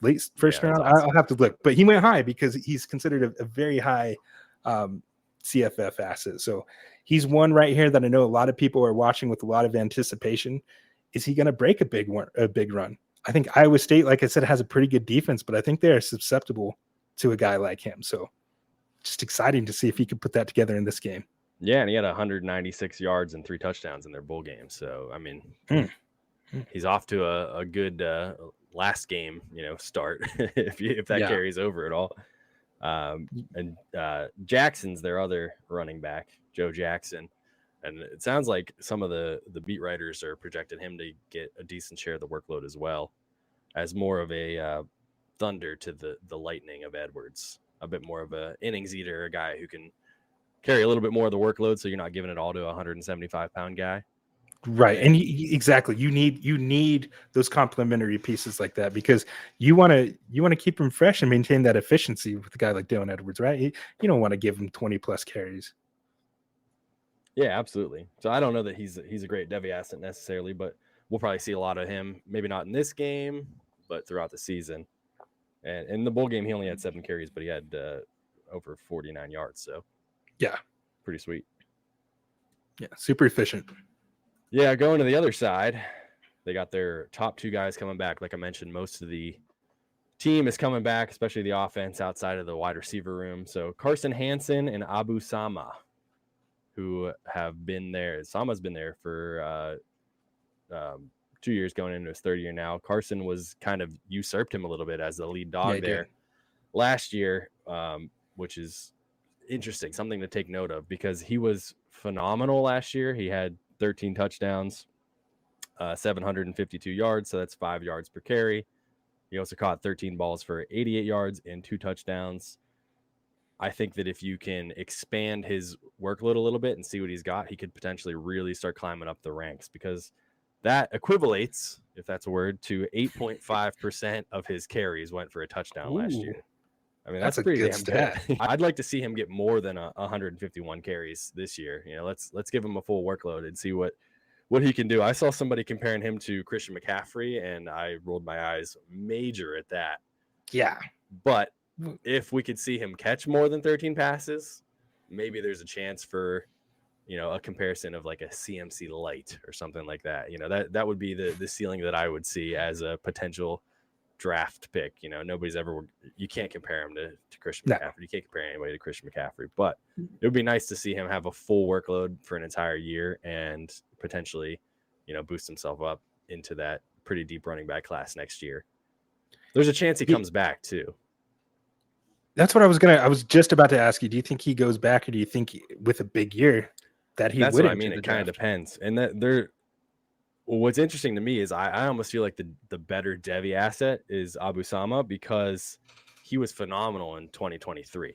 late first round. Awesome. I'll have to look, but he went high because he's considered a very high CFF asset. So he's one right here that I know a lot of people are watching with a lot of anticipation. Is he going to break a big run? I think Iowa State, like I said, has a pretty good defense, but I think they are susceptible to a guy like him. So just exciting to see if he could put that together in this game. Yeah, and he had 196 yards and 3 touchdowns in their bowl game. So, I mean, he's off to a good last game, start if that carries over at all. And Jackson's their other running back, Joe Jackson. And it sounds like some of the beat writers are projecting him to get a decent share of the workload as well, as more of a thunder to the lightning of Edwards, a bit more of a innings eater, a guy who can carry a little bit more of the workload, so you're not giving it all to a 175-pound guy. Right. And exactly. You need those complementary pieces like that, because you want to keep him fresh and maintain that efficiency with a guy like Dylan Edwards, right? You don't want to give him 20 plus carries. Yeah, absolutely. So I don't know that he's a great Devy asset necessarily, but we'll probably see a lot of him, maybe not in this game, but throughout the season. And in the bowl game, he only had 7 carries, but he had over 49 yards. So yeah, pretty sweet. Yeah, super efficient. Yeah, going to the other side, they got their top 2 guys coming back. Like I mentioned, most of the team is coming back, especially the offense outside of the wide receiver room. So Carson Hansen and Abu Sama, who have been there. Sama's been there for 2 years, going into his 3rd year now. Carson was kind of usurped him a little bit as the lead dog there last year, which is interesting, something to take note of, because he was phenomenal last year. He had 13 touchdowns, 752 yards, so that's 5 yards per carry. He also caught 13 balls for 88 yards and 2 touchdowns. I think that if you can expand his workload a little bit and see what he's got, he could potentially really start climbing up the ranks, because that equivalates, if that's a word, to 8.5% of his carries went for a touchdown last year. I mean, that's pretty damn stat. Good. I'd like to see him get more than 151 carries this year. Let's give him a full workload and see what he can do. I saw somebody comparing him to Christian McCaffrey, and I rolled my eyes major at that. Yeah. But if we could see him catch more than 13 passes, maybe there's a chance for, a comparison of like a CMC light or something like that. That would be the ceiling that I would see as a potential draft pick. You can't compare him to Christian McCaffrey. You can't compare anybody to Christian McCaffrey, but it would be nice to see him have a full workload for an entire year and potentially, boost himself up into that pretty deep running back class next year. There's a chance he comes back too. That's what I was just about to ask you. Do you think he goes back, or do you think with a big year that he would? That's what I mean. It kind of depends. And what's interesting to me is I almost feel like the better Devy asset is Abu Sama, because he was phenomenal in 2023.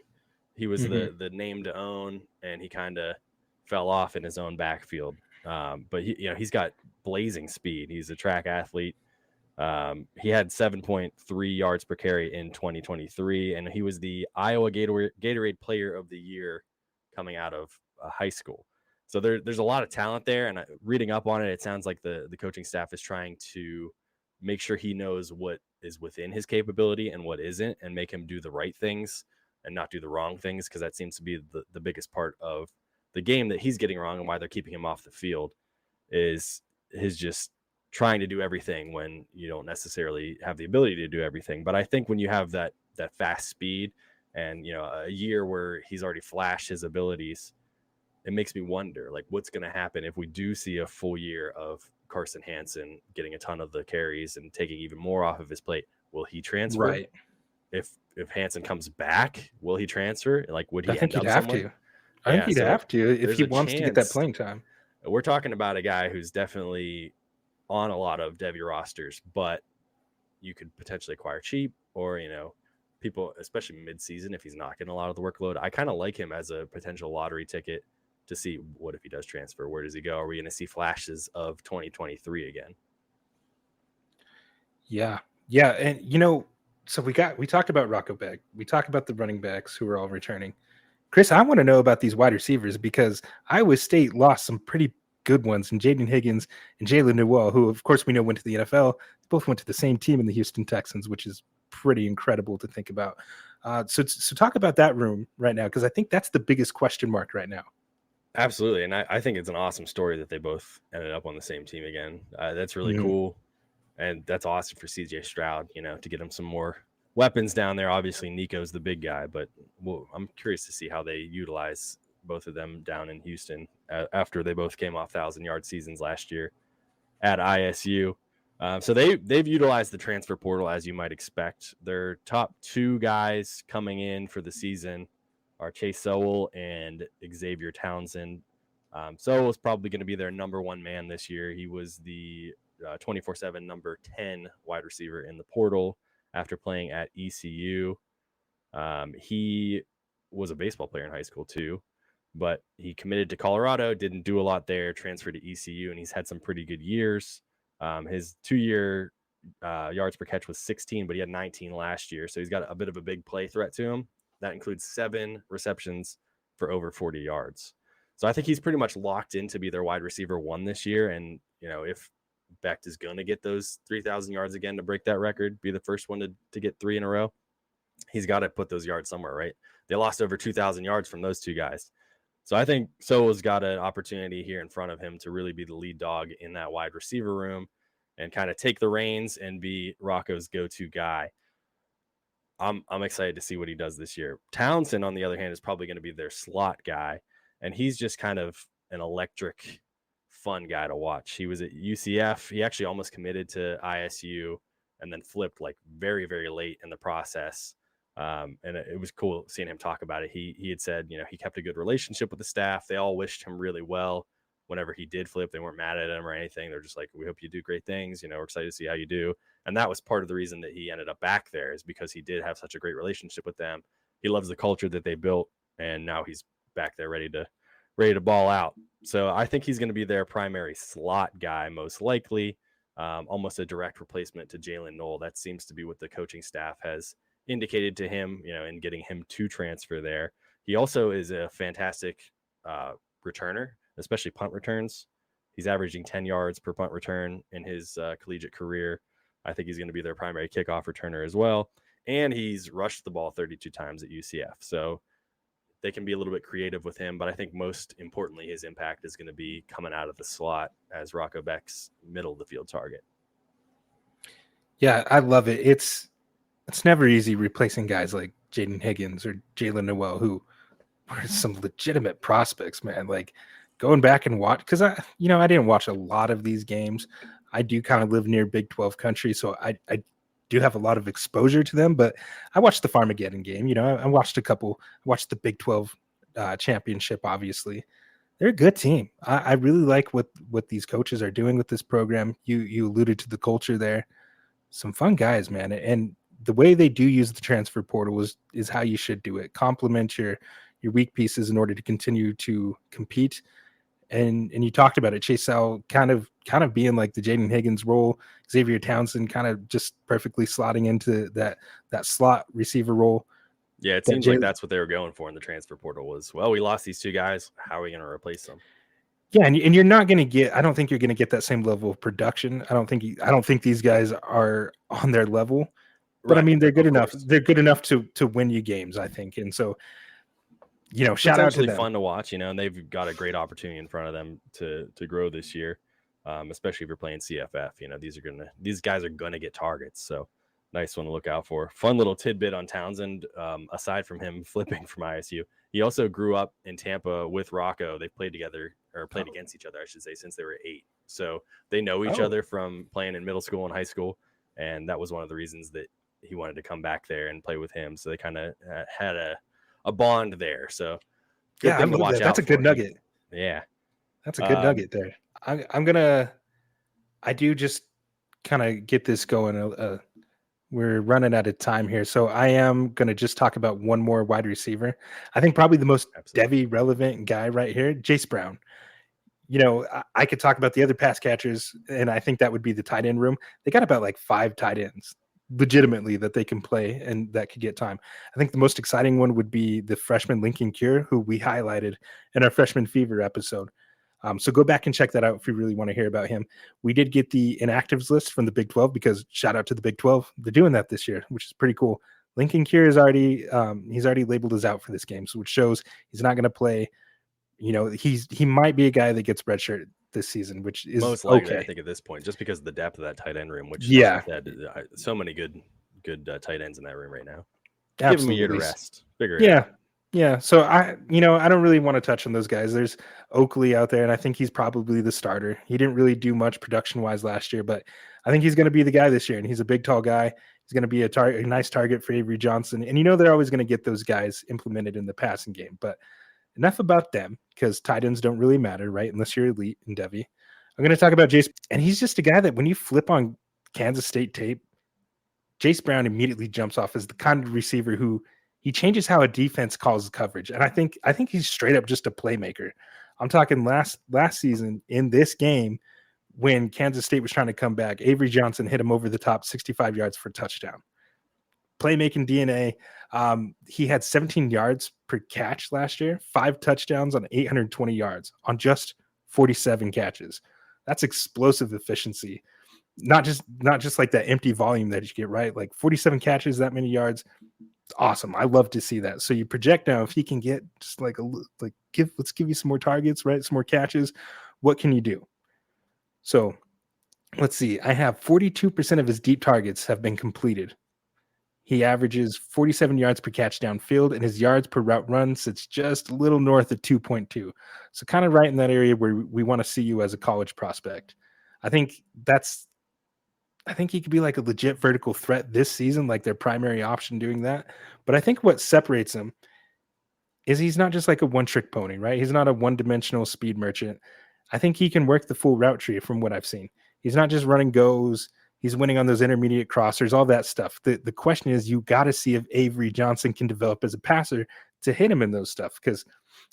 He was the name to own, and he kind of fell off in his own backfield. But he's got blazing speed. He's a track athlete. He had 7.3 yards per carry in 2023, and he was the Iowa Gatorade Player of the Year coming out of high school. So there's a lot of talent there, and reading up on it, it sounds like the coaching staff is trying to make sure he knows what is within his capability and what isn't, and make him do the right things and not do the wrong things, because that seems to be the biggest part of the game that he's getting wrong, and why they're keeping him off the field is his just trying to do everything when you don't necessarily have the ability to do everything. But I think when you have that fast speed and, a year where he's already flashed his abilities, it makes me wonder, like, what's going to happen if we do see a full year of Carson Hansen getting a ton of the carries and taking even more off of his plate? Will he transfer? Right. If Hansen comes back, will he transfer? Like, would he? I think he'd have to. I think he'd have to if he wants to get that playing time. We're talking about a guy who's definitely on a lot of Devy rosters, but you could potentially acquire cheap, or, people, especially mid-season, if he's not getting a lot of the workload. I kind of like him as a potential lottery ticket to see what if he does transfer. Where does he go? Are we going to see flashes of 2023 again? Yeah. And, so we talked about Rocco Becht. We talked about the running backs who are all returning. Chris, I want to know about these wide receivers, because Iowa State lost some pretty good ones, and Jaden Higgins and Jalen Newell, who of course we know went to the NFL, both went to the same team in the Houston Texans, which is pretty incredible to think about. So talk about that room right now, because I think that's the biggest question mark right now. Absolutely. And I think it's an awesome story that they both ended up on the same team again. That's really Mhm. cool. And that's awesome for CJ Stroud, to get him some more weapons down there. Obviously, Nico's the big guy, but I'm curious to see how they utilize both of them down in Houston after they both came off 1,000-yard seasons last year at ISU. So they've utilized the transfer portal as you might expect. Their top two guys coming in for the season are Chase Sowell and Xavier Townsend. Sowell is probably going to be their number one man this year. He was the 24/7 number 10 wide receiver in the portal after playing at ECU. He was a baseball player in high school too, but he committed to Colorado, didn't do a lot there, transferred to ECU, and he's had some pretty good years. His 2-year yards per catch was 16, but he had 19 last year. So he's got a bit of a big play threat to him. That includes 7 receptions for over 40 yards. So I think he's pretty much locked in to be their wide receiver 1 this year. And, if Becht is going to get those 3,000 yards again to break that record, be the first one to get 3 in a row, he's got to put those yards somewhere, right? They lost over 2,000 yards from those two guys. So I think Sowell's got an opportunity here in front of him to really be the lead dog in that wide receiver room and kind of take the reins and be Rocco's go-to guy. I'm excited to see what he does this year. Townsend, on the other hand, is probably going to be their slot guy, and he's just kind of an electric, fun guy to watch. He was at UCF. He actually almost committed to ISU and then flipped like very, very late in the process. And it was cool seeing him talk about it. He had said, he kept a good relationship with the staff. They all wished him really well whenever he did flip. They weren't mad at him or anything. They're just like, we hope you do great things. We're excited to see how you do. And that was part of the reason that he ended up back there, is because he did have such a great relationship with them. He loves the culture that they built, and now he's back there ready to ball out. So I think he's going to be their primary slot guy, most likely, almost a direct replacement to Jalen Knoll. That seems to be what the coaching staff has indicated to him, in getting him to transfer there. He also is a fantastic returner, especially punt returns. He's averaging 10 yards per punt return in his collegiate career. I think he's going to be their primary kickoff returner as well. And he's rushed the ball 32 times at UCF. So they can be a little bit creative with him, but I think most importantly, his impact is going to be coming out of the slot as Rocco Becht's middle of the field target. Yeah, I love it. It's never easy replacing guys like Jaden Higgins or Jalen Noel, who are some legitimate prospects, man. Like going back and watch, because I didn't watch a lot of these games. I do kind of live near Big 12 country, so I do have a lot of exposure to them. But I watched the Farmageddon game. I watched a couple. I watched the Big 12 championship. Obviously, they're a good team. I really like what these coaches are doing with this program. You alluded to the culture there. Some fun guys, man, and the way they do use the transfer portal is how you should do it. Complement your weak pieces in order to continue to compete. And you talked about it, Chase Sowell kind of being like the Jaden Higgins role, Xavier Townsend kind of just perfectly slotting into that slot receiver role. Yeah, it seems like that's what they were going for in the transfer portal was, well, we lost these two guys. How are we going to replace them? Yeah, and you're not going to get. I don't think you're going to get that same level of production. I don't think these guys are on their level. But right. I mean, they're good enough. They're good enough to win you games, I think. And so, shout out to them. Fun to watch, and they've got a great opportunity in front of them to grow this year, especially if you're playing CFF. These guys are gonna get targets. So nice one to look out for. Fun little tidbit on Townsend. Aside from him flipping from ISU, he also grew up in Tampa with Rocco. They played together or played against each other, I should say, since they were 8. So they know each other from playing in middle school and high school, and that was one of the reasons that he wanted to come back there and play with him. So they kind of had a bond there. So good thing to watch out. That's a good nugget. Yeah. That's a good nugget there. I do just kind of get this going. We're running out of time here. So I am going to just talk about one more wide receiver. I think probably the most Devy-relevant guy right here, Jace Brown. I could talk about the other pass catchers, and I think that would be the tight end room. They got about like 5 tight ends legitimately that they can play and that could get time. I think the most exciting one would be the freshman Lincoln Cure, who we highlighted in our Freshman Fever episode. So go back and check that out if you really want to hear about him. We did get the inactives list from the Big 12 because shout out to the Big 12. They're doing that this year, which is pretty cool. Lincoln Cure is already he's already labeled as out for this game, so which shows he's not going to play. You know, he might be a guy that gets redshirt this season, which is most likely, okay. I think, at this point, just because of the depth of that tight end room, which, Yeah. like you said, so many good tight ends in that room right now. Absolutely. Give him a year to rest. Figure it out. Yeah. So I don't really want to touch on those guys. There's Oakley out there, and I think he's probably the starter. He didn't really do much production wise last year, but I think he's going to be the guy this year. And he's a big, tall guy. He's going to be a nice target for Avery Johnson. And they're always going to get those guys implemented in the passing game. But enough about them, because tight ends don't really matter, right? Unless you're elite in Devy. I'm going to talk about Jace, and he's just a guy that when you flip on Kansas State tape, Jace Brown immediately jumps off as the kind of receiver who he changes how a defense calls coverage. And I think he's straight up just a playmaker. I'm talking last season in this game when Kansas State was trying to come back, Avery Johnson hit him over the top 65 yards for a touchdown. Playmaking DNA. He had 17 yards per catch last year, 5 touchdowns on 820 yards on just 47 catches. That's explosive efficiency. Not just like that empty volume that you get, right? Like 47 catches, that many yards. Awesome. I love to see that. So you project now if he can get just let's give you some more targets, right? Some more catches. What can you do? So let's see. I have 42% of his deep targets have been completed. He averages 47 yards per catch downfield, and his yards per route run sits just a little north of 2.2. So kind of right in that area where we want to see you as a college prospect. I think he could be like a legit vertical threat this season, like their primary option doing that. But I think what separates him is he's not just like a one-trick pony, right? He's not a one-dimensional speed merchant. I think he can work the full route tree from what I've seen. He's not just running goes. He's winning on those intermediate crossers, all that stuff. The question is, you got to see if Avery Johnson can develop as a passer to hit him in those stuff. Because,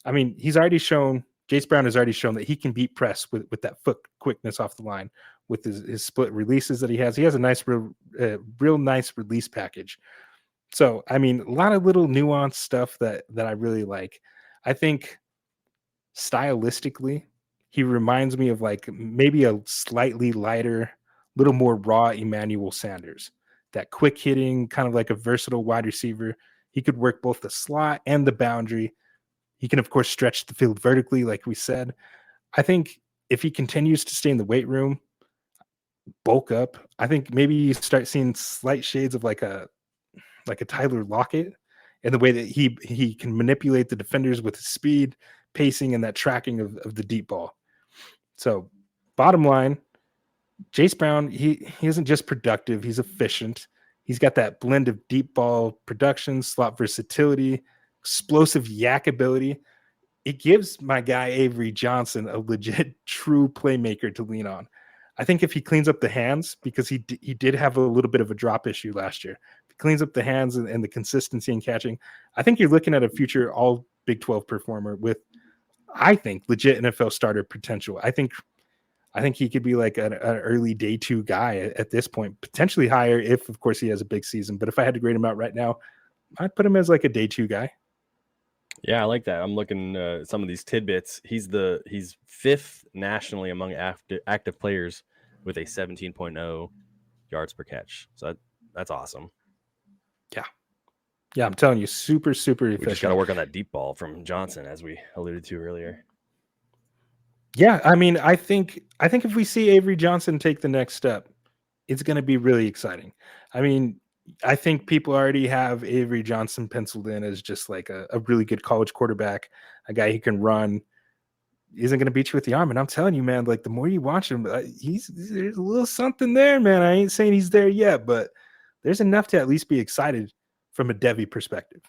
I mean, Jace Brown has already shown that he can beat press with that foot quickness off the line with his split releases that he has. He has a nice, real nice release package. So, I mean, a lot of little nuanced stuff that I really like. I think stylistically, he reminds me of like maybe a slightly lighter, little more raw Emmanuel Sanders. That quick hitting, kind of like a versatile wide receiver. He could work both the slot and the boundary. He can, of course, stretch the field vertically, like we said. I think if he continues to stay in the weight room, bulk up, I think maybe you start seeing slight shades of like a Tyler Lockett in the way that he can manipulate the defenders with his speed, pacing, and that tracking of the deep ball. So bottom line, Jace Brown, he isn't just productive, he's efficient. He's got that blend of deep ball production, slot versatility, explosive yak ability. It gives my guy Avery Johnson a legit true playmaker to lean on. I think if he cleans up the hands, because he did have a little bit of a drop issue last year, if he cleans up the hands and the consistency in catching, I think you're looking at a future all Big 12 performer with, I think, legit NFL starter potential. I think he could be like an early day 2 guy at this point, potentially higher if, of course, he has a big season. But if I had to grade him out right now, I'd put him as like a day 2 guy. Yeah, I like that. I'm looking at some of these tidbits. He's 5th nationally among active players with a 17.0 yards per catch. So that's awesome. Yeah, I'm telling you, super, super efficient. We just got to work on that deep ball from Johnson, as we alluded to earlier. Yeah, I mean, I think if we see Avery Johnson take the next step, it's going to be really exciting. I mean, I think people already have Avery Johnson penciled in as just like a really good college quarterback, a guy who can run, isn't going to beat you with the arm. And I'm telling you, man, like the more you watch him, there's a little something there, man. I ain't saying he's there yet, but there's enough to at least be excited from a Devy perspective.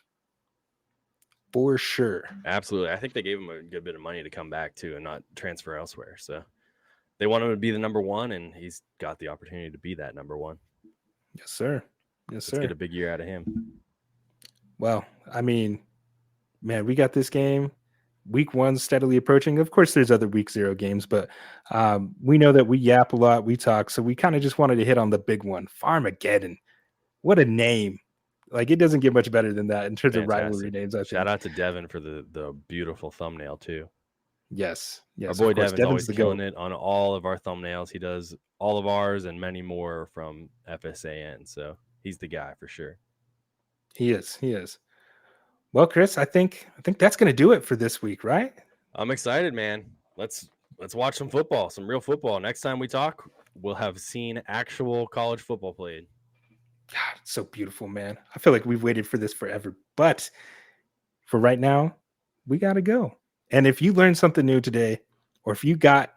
For sure. Absolutely. I think they gave him a good bit of money to come back too and not transfer elsewhere. So they want him to be the number 1, and he's got the opportunity to be that number 1. Yes, sir. Let's get a big year out of him. Well, I mean, man, we got this game. Week 1 steadily approaching. Of course, there's other week 0 games, but we know that we yap a lot, we talk, so we kind of just wanted to hit on the big one. Farmageddon. What a name. Like, it doesn't get much better than that in terms of rivalry names. Shout out to Devin for the beautiful thumbnail too. Yes. Our boy Devin's always killing it on all of our thumbnails. He does all of ours and many more from FSAN. So he's the guy for sure. He is. Well, Chris, I think that's going to do it for this week, right? I'm excited, man. Let's watch some football, some real football. Next time we talk, we'll have seen actual college football played. God, it's so beautiful, man. I feel like we've waited for this forever. But for right now, we got to go. And if you learned something new today, or if you got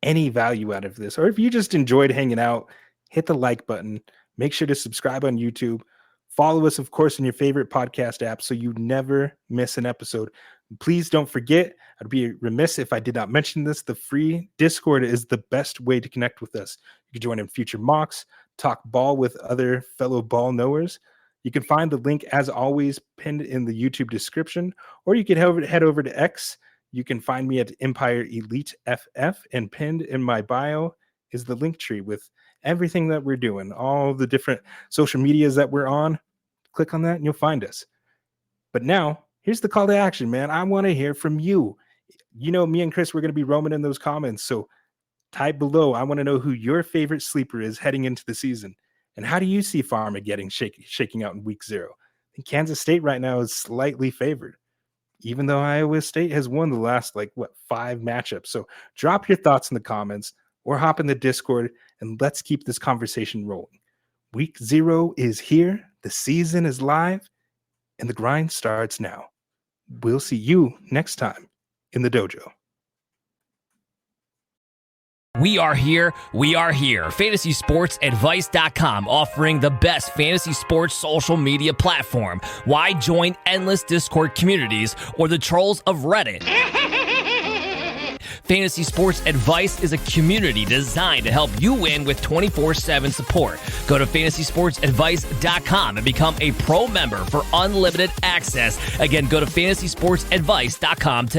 any value out of this, or if you just enjoyed hanging out, hit the like button. Make sure to subscribe on YouTube. Follow us, of course, in your favorite podcast app so you never miss an episode. Please don't forget, I'd be remiss if I did not mention this. The free Discord is the best way to connect with us. You can join in future mocks, talk ball with other fellow ball knowers. You can find the link, as always, pinned in the YouTube description, or you can head over to X. You can find me at Empire Elite FF, and pinned in my bio is the link tree with everything that we're doing, all the different social medias that we're on. Click on that and you'll find us. But now, here's the call to action, man. I want to hear from you. You know, me and Chris, we're going to be roaming in those comments. So type below. I want to know who your favorite sleeper is heading into the season. And how do you see Farmageddon shaking out in week 0? I think Kansas State right now is slightly favored, even though Iowa State has won the last, 5 matchups. So drop your thoughts in the comments or hop in the Discord and let's keep this conversation rolling. Week 0 is here. The season is live and the grind starts now. We'll see you next time in the dojo. We are here. We are here. FantasySportsAdvice.com, offering the best fantasy sports social media platform. Why join endless Discord communities or the trolls of Reddit? Fantasy Sports Advice is a community designed to help you win with 24/7 support. Go to FantasySportsAdvice.com and become a pro member for unlimited access. Again, go to FantasySportsAdvice.com today.